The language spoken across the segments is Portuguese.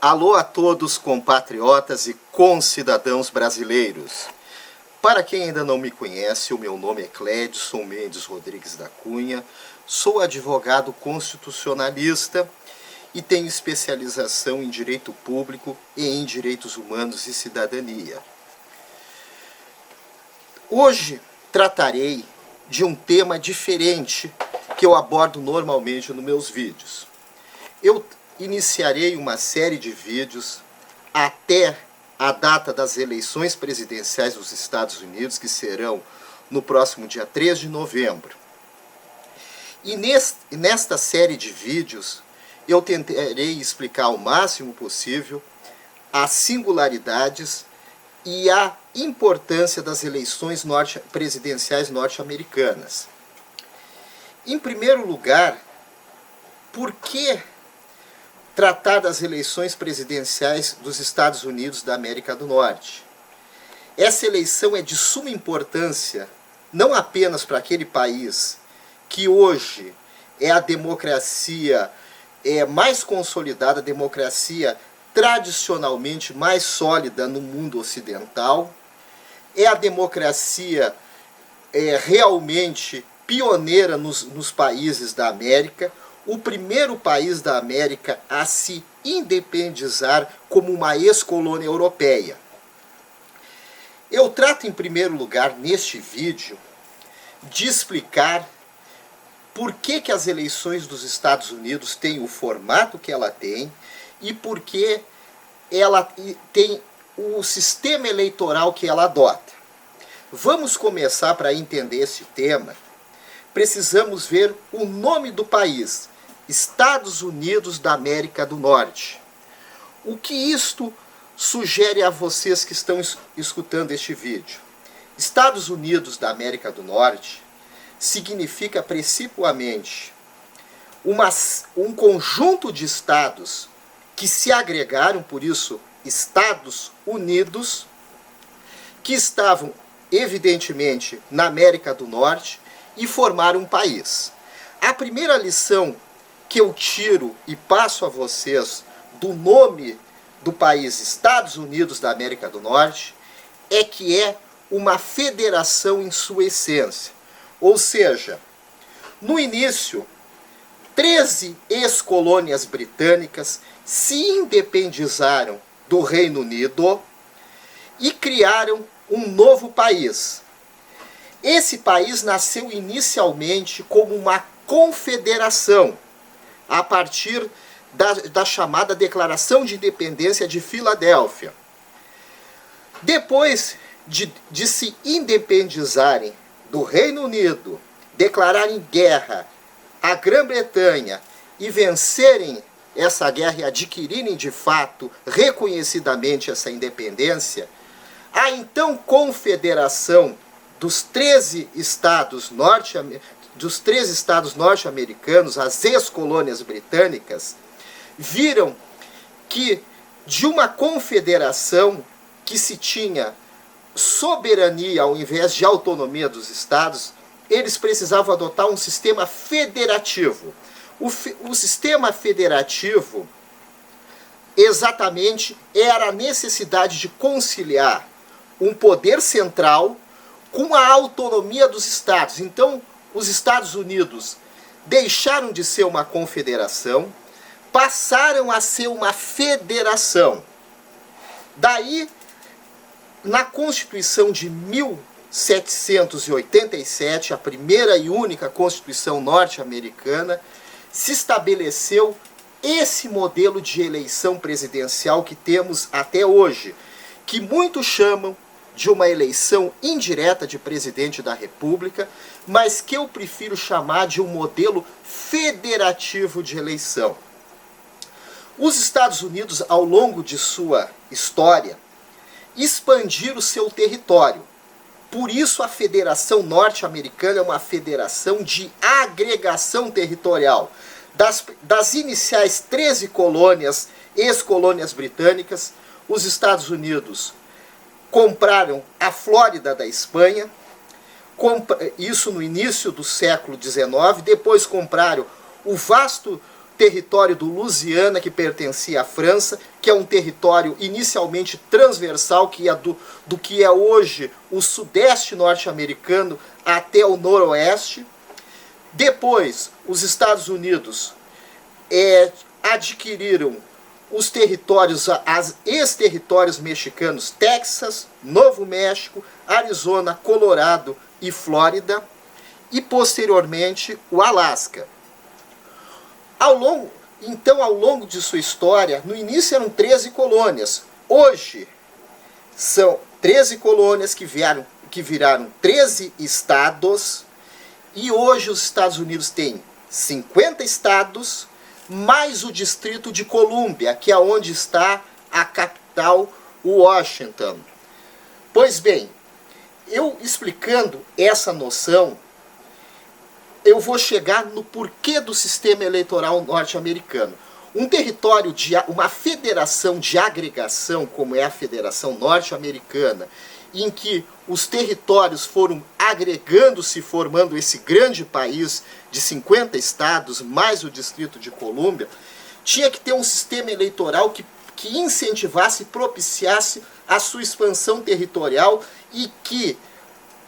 Alô a todos compatriotas e concidadãos brasileiros. Para quem ainda não me conhece, o meu nome é Clédson Mendes Rodrigues da Cunha, sou advogado constitucionalista e tenho especialização em direito público e em direitos humanos e cidadania. Hoje tratarei de um tema diferente que eu abordo normalmente nos meus vídeos. Eu iniciarei uma série de vídeos até a data das eleições presidenciais dos Estados Unidos, que serão no próximo dia 3 de novembro. E nesta série de vídeos, eu tentarei explicar o máximo possível as singularidades e a importância das eleições presidenciais norte-americanas. Em primeiro lugar, por que tratar das eleições presidenciais dos Estados Unidos da América do Norte? Essa eleição é de suma importância, não apenas para aquele país que hoje é a democracia mais consolidada, a democracia tradicionalmente mais sólida no mundo ocidental, é a democracia realmente pioneira nos países da América, o primeiro país da América a se independizar como uma ex-colônia europeia. Eu trato em primeiro lugar neste vídeo de explicar por que as eleições dos Estados Unidos têm o formato que ela tem e por que ela tem o sistema eleitoral que ela adota. Vamos começar para entender esse tema. Precisamos ver o nome do país, Estados Unidos da América do Norte. O que isto sugere a vocês que estão escutando este vídeo? Estados Unidos da América do Norte significa principalmente um conjunto de estados que se agregaram, por isso Estados Unidos, que estavam evidentemente na América do Norte e formaram um país. A primeira lição que eu tiro e passo a vocês do nome do país Estados Unidos da América do Norte é que é uma federação em sua essência. Ou seja, no início, 13 ex-colônias britânicas se independizaram do Reino Unido e criaram um novo país. Esse país nasceu inicialmente como uma confederação, a partir da chamada Declaração de Independência de Filadélfia. Depois de se independizarem do Reino Unido, declararem guerra à Grã-Bretanha e vencerem essa guerra e adquirirem de fato, reconhecidamente, essa independência, a então confederação dos 13 estados norte-americanos, as ex-colônias britânicas, viram que de uma confederação que se tinha soberania ao invés de autonomia dos estados, eles precisavam adotar um sistema federativo. O sistema federativo exatamente era a necessidade de conciliar um poder central com a autonomia dos estados. Então, os Estados Unidos deixaram de ser uma confederação, passaram a ser uma federação. Daí, na Constituição de 1787, a primeira e única Constituição norte-americana, se estabeleceu esse modelo de eleição presidencial que temos até hoje, que muitos chamam de uma eleição indireta de presidente da República, mas que eu prefiro chamar de um modelo federativo de eleição. Os Estados Unidos, ao longo de sua história, expandiram o seu território. Por isso a Federação Norte-Americana é uma federação de agregação territorial. Das iniciais 13 colônias, ex-colônias britânicas, os Estados Unidos compraram a Flórida da Espanha, isso no início do século XIX, depois compraram o vasto território do Louisiana, que pertencia à França, que é um território inicialmente transversal, que ia do que é hoje o sudeste norte-americano até o noroeste. Depois, os Estados Unidos adquiriram os territórios, os ex-territórios mexicanos, Texas, Novo México, Arizona, Colorado e Flórida, e posteriormente o Alasca. Ao longo de sua história, no início eram 13 colônias. Hoje são 13 colônias que viraram 13 estados. E hoje os Estados Unidos têm 50 estados, mais o Distrito de Colômbia, que é onde está a capital, Washington. Pois bem, eu explicando essa noção, eu vou chegar no porquê do sistema eleitoral norte-americano. Um território, uma federação de agregação, como é a Federação Norte-Americana, em que os territórios foram agregando-se, formando esse grande país de 50 estados, mais o Distrito de Colômbia, tinha que ter um sistema eleitoral que incentivasse e propiciasse a sua expansão territorial e que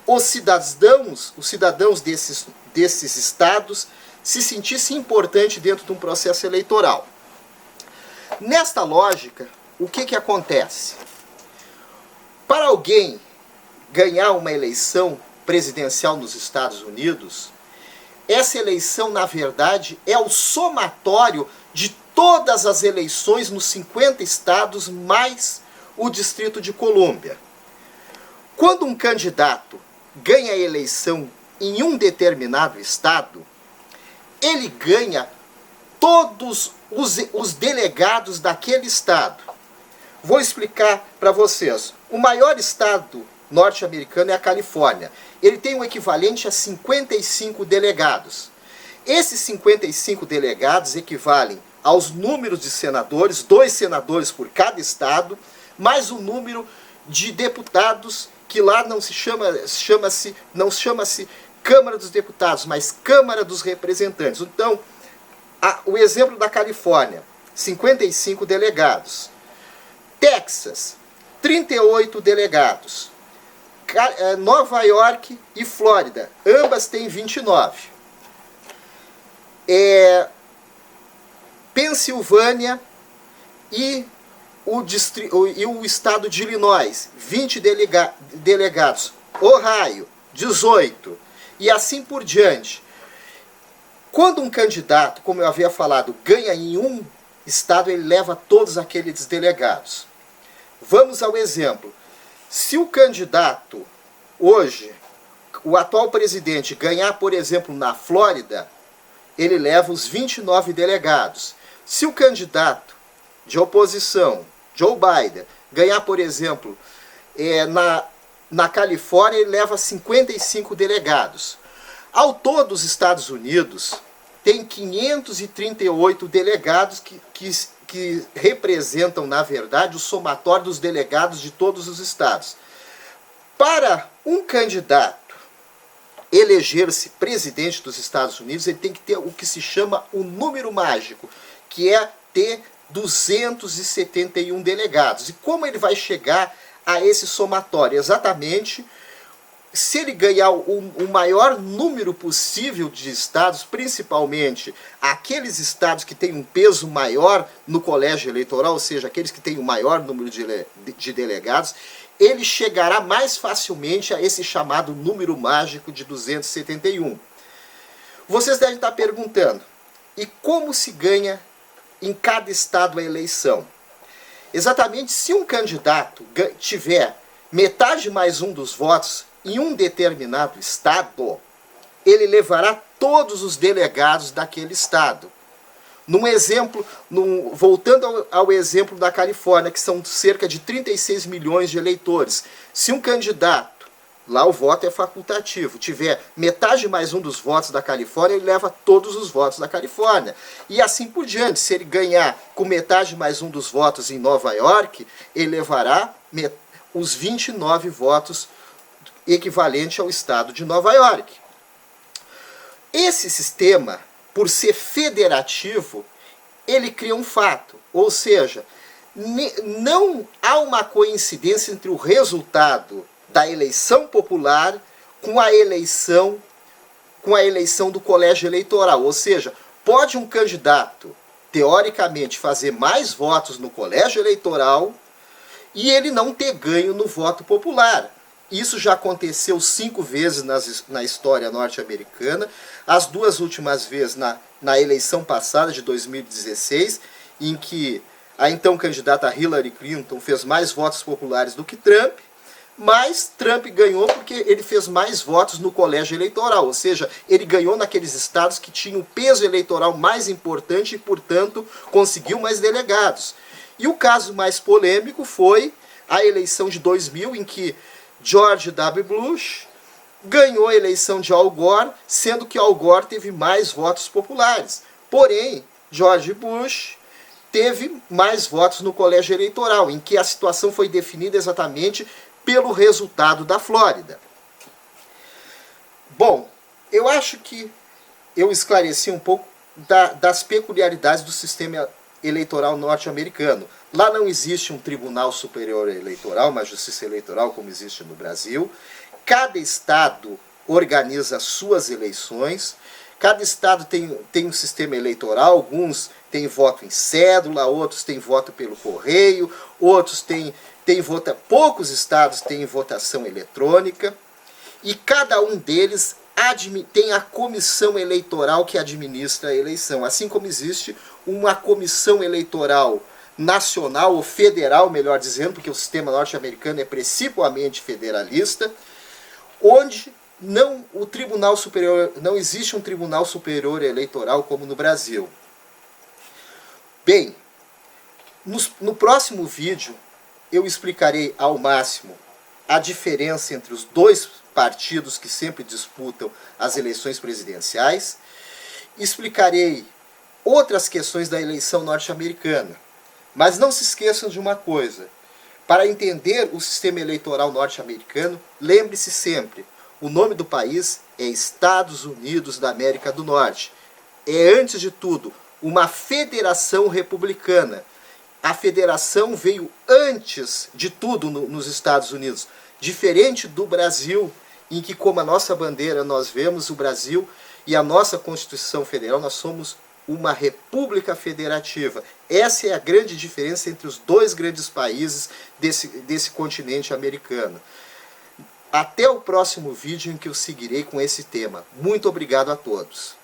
os cidadãos desses estados se sentissem importantes dentro de um processo eleitoral. Nesta lógica, o que acontece? Para alguém ganhar uma eleição presidencial nos Estados Unidos, essa eleição, na verdade, é o somatório de todas as eleições nos 50 estados, mais o Distrito de Colômbia. Quando um candidato ganha a eleição em um determinado estado, ele ganha todos os delegados daquele estado. Vou explicar para vocês. O maior estado norte-americano é a Califórnia. Ele tem o equivalente a 55 delegados. Esses 55 delegados equivalem aos números de senadores, 2 senadores por cada estado, mais o número de deputados, que lá não chama-se Câmara dos Deputados, mas Câmara dos Representantes. Então, o exemplo da Califórnia, 55 delegados. Texas, 38 delegados. Nova York e Flórida, ambas têm 29. Pensilvânia e o estado de Illinois, 20 delegados. Ohio, 18. E assim por diante. Quando um candidato, como eu havia falado, ganha em um estado, ele leva todos aqueles delegados. Vamos ao exemplo. Se o candidato, hoje, o atual presidente, ganhar, por exemplo, na Flórida, ele leva os 29 delegados. Se o candidato de oposição, Joe Biden, ganhar, por exemplo, na Califórnia, ele leva 55 delegados. Ao todo, os Estados Unidos têm 538 delegados que representam, na verdade, o somatório dos delegados de todos os estados. Para um candidato eleger-se presidente dos Estados Unidos, ele tem que ter o que se chama o número mágico, que é ter 271 delegados. E como ele vai chegar a esse somatório? Exatamente, se ele ganhar o maior número possível de estados, principalmente aqueles estados que têm um peso maior no colégio eleitoral, ou seja, aqueles que têm o maior número de delegados, ele chegará mais facilmente a esse chamado número mágico de 271. Vocês devem estar perguntando, e como se ganha em cada estado a eleição? Exatamente, se um candidato tiver metade mais um dos votos em um determinado estado, ele levará todos os delegados daquele estado. Voltando ao exemplo da Califórnia, que são cerca de 36 milhões de eleitores, se um candidato, lá o voto é facultativo, tiver metade mais um dos votos da Califórnia, ele leva todos os votos da Califórnia. E assim por diante, se ele ganhar com metade mais um dos votos em Nova York, ele levará os 29 votos equivalente ao estado de Nova York. Esse sistema, por ser federativo, ele cria um fato, ou seja, não há uma coincidência entre o resultado da eleição popular com a eleição do colégio eleitoral. Ou seja, pode um candidato, teoricamente, fazer mais votos no colégio eleitoral e ele não ter ganho no voto popular. Isso já aconteceu 5 vezes na história norte-americana, as 2 últimas vezes na eleição passada, de 2016, em que a então candidata Hillary Clinton fez mais votos populares do que Trump, mas Trump ganhou porque ele fez mais votos no colégio eleitoral, ou seja, ele ganhou naqueles estados que tinham o peso eleitoral mais importante e, portanto, conseguiu mais delegados. E o caso mais polêmico foi a eleição de 2000, em que George W. Bush ganhou a eleição de Al Gore, sendo que Al Gore teve mais votos populares. Porém, George Bush teve mais votos no colégio eleitoral, em que a situação foi definida exatamente pelo resultado da Flórida. Bom, eu acho que eu esclareci um pouco das peculiaridades do sistema eleitoral norte-americano. Lá não existe um Tribunal Superior Eleitoral, uma justiça eleitoral como existe no Brasil. Cada estado organiza suas eleições. Cada estado tem um sistema eleitoral, alguns têm voto em cédula, outros têm voto pelo correio, outros poucos estados têm votação eletrônica, e cada um deles tem a comissão eleitoral que administra a eleição, assim como existe uma comissão eleitoral nacional, ou federal, melhor dizendo, porque o sistema norte-americano é principalmente federalista, onde não existe um Tribunal Superior Eleitoral como no Brasil. Bem, no próximo vídeo eu explicarei ao máximo a diferença entre os 2 partidos que sempre disputam as eleições presidenciais. Explicarei outras questões da eleição norte-americana. Mas não se esqueçam de uma coisa: para entender o sistema eleitoral norte-americano, lembre-se sempre, o nome do país é Estados Unidos da América do Norte. É, antes de tudo, uma federação republicana. A federação veio antes de tudo nos Estados Unidos, diferente do Brasil, em que, como a nossa bandeira, nós vemos o Brasil e a nossa Constituição Federal, nós somos uma república federativa. Essa é a grande diferença entre os 2 grandes países desse continente americano. Até o próximo vídeo em que eu seguirei com esse tema. Muito obrigado a todos.